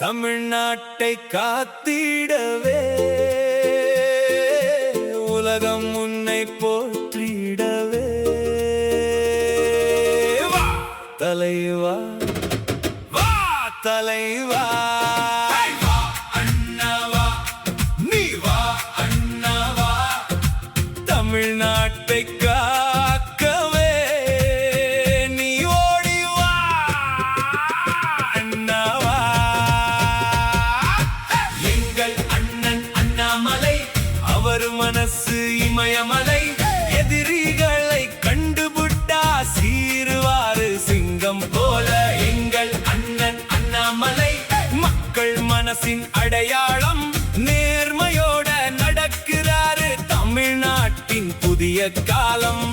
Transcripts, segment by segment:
தமிழ்நாட்டை காத்திடவே உலகம் உன்னை போற்றிடவே வா தலைவா, வா தலைவா, நீ வா அண்ணாவா, தமிழ்நாட்டை காக்கவே நீ ஓடி வா அண்ணாவா. எங்கள் அண்ணன் அண்ணாமலை, அவர் மனசு இமயமலை, எதிரிகளை கண்டுபிட்டா சீருவாரு சிங்கம் போல. எங்கள் அண்ணன் அண்ணாமலை மக்கள் மனசின் அடையாளம், நேர்மையோட நடக்கிறாரு தமிழ்நாட்டின் புதிய காலம்.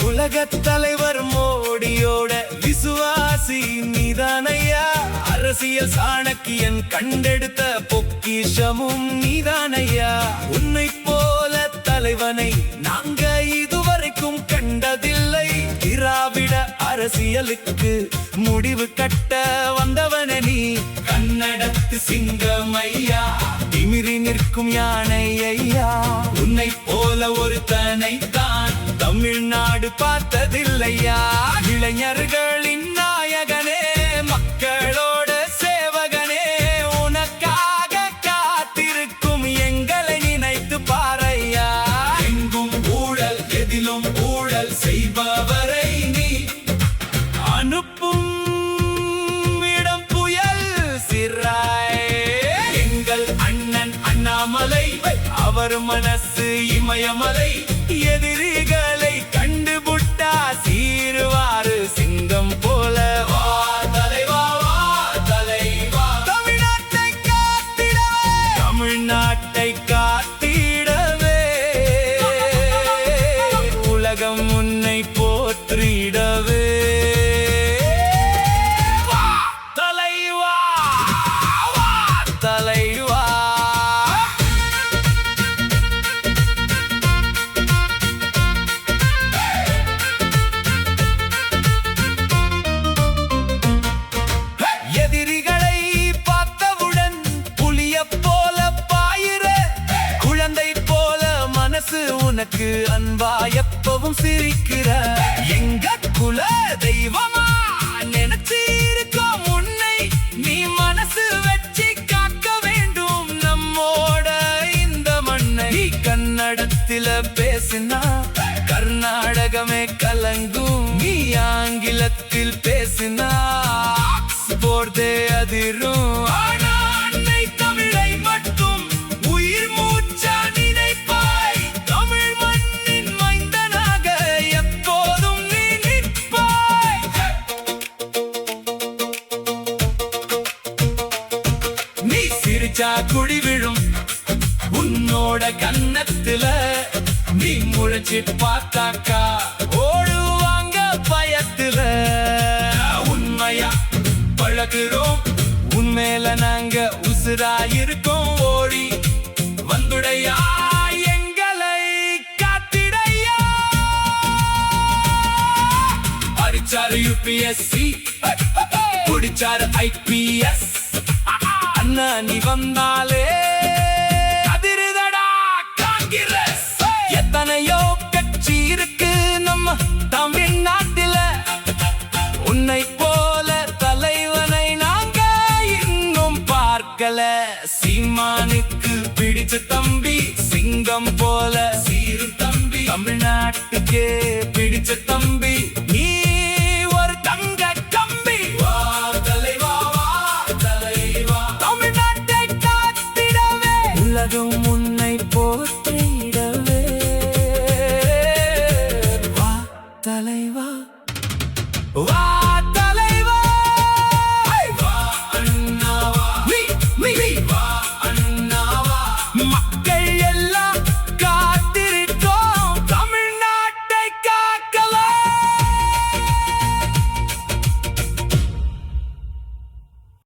உலகத் தலைவர் மோடியோட விசுவாசி நீதானையா, அரசியல் சாணக்கியன் கண்டெடுத்த பொக்கிஷமும் நீதானையா. உன்னை போல தலைவனை நாங்க இதுவரைக்கும் கண்டதில்லை. திராவிட அரசியலுக்கு முடிவு கட்ட வந்தவன நீ, கன்னடத்து சிங்கமையா, திமிரி நிற்கும் யானை ஐயா. உன்னை போல ஒருத்தனை தான் தமிழ்நாடு பார்த்ததில்லையா. இளைஞர்களின் நாயகனே, மக்களோட சேவகனே, உனக்காக காத்திருக்கும் எங்களை நினைத்து பாரையா. எங்கும் ஊழல், எதிலும் ஊழல் செய்பவரை நீ அனுப்பும் இடம் புயல் சிறாய். எங்கள் அண்ணன் அண்ணாமலை, அவர் மனசு இமயமலை, எதிரிகளை கண்டுபிட்டா சீருவாரு சிங்கம் போல. வா தலைவா, வா தலைவா, தமிழ்நாட்டை காத்திடவே, தமிழ்நாட்டை காத்திடவே உலகம் உன்னை போற்றிடவே. வா தலைவா, வா தலைவா. எதிரிகளை பார்த்தவுடன் புலிய போல பாயிர, குழந்தை போல மனசு உனக்கு அன்பா எப்பவும் சிரிக்கிற. எங்க குல தெய்வமா நினைச்சு இருக்கோம் உன்னை, நீ மனசு வச்சு காக்க வேண்டும் நம்மோட இந்த மண்ணை. நீ கன்னடத்தில பேசினா கர்நாடகமே கலங்கும், நீ ஆங்கிலத்தில் பேசினா போர்தே அதிரும். ஆனா அன்னை தமிழை மட்டும் உயிர் மூச்சா நினைப்பாய், தமிழ் மண்ணின் மைந்தனாக எப்போதும் நீ நிற்பாய். நீ சிரிச்சா குடி விழும் உன்னோட கன்னத்துல, நீ முளைச்சு பார்த்தாக்கா ஓடுவாங்க பயத்துல. உண்மையா பழகுறோம், உண்மையில நாங்க உசுராயிருக்கோம். ஓடி வந்துடையா எங்களை காத்திடையா. படிச்சாரு UPSC, குடிச்சாரு IPS, அண்ணா நீ வந்தாலே அதிருதடா காங்கிரஸ். எத்தனையோ கட்சி இருக்கு நம்ம தமிழ்நாட்டில, உன்னை போல தலைவனை நாங்க இன்னும் பார்க்கல. சீமானுக்கு பிடிச்ச தம்பி, சிங்கம் போல சீரு தம்பி தமிழ்நாட்டுக்கே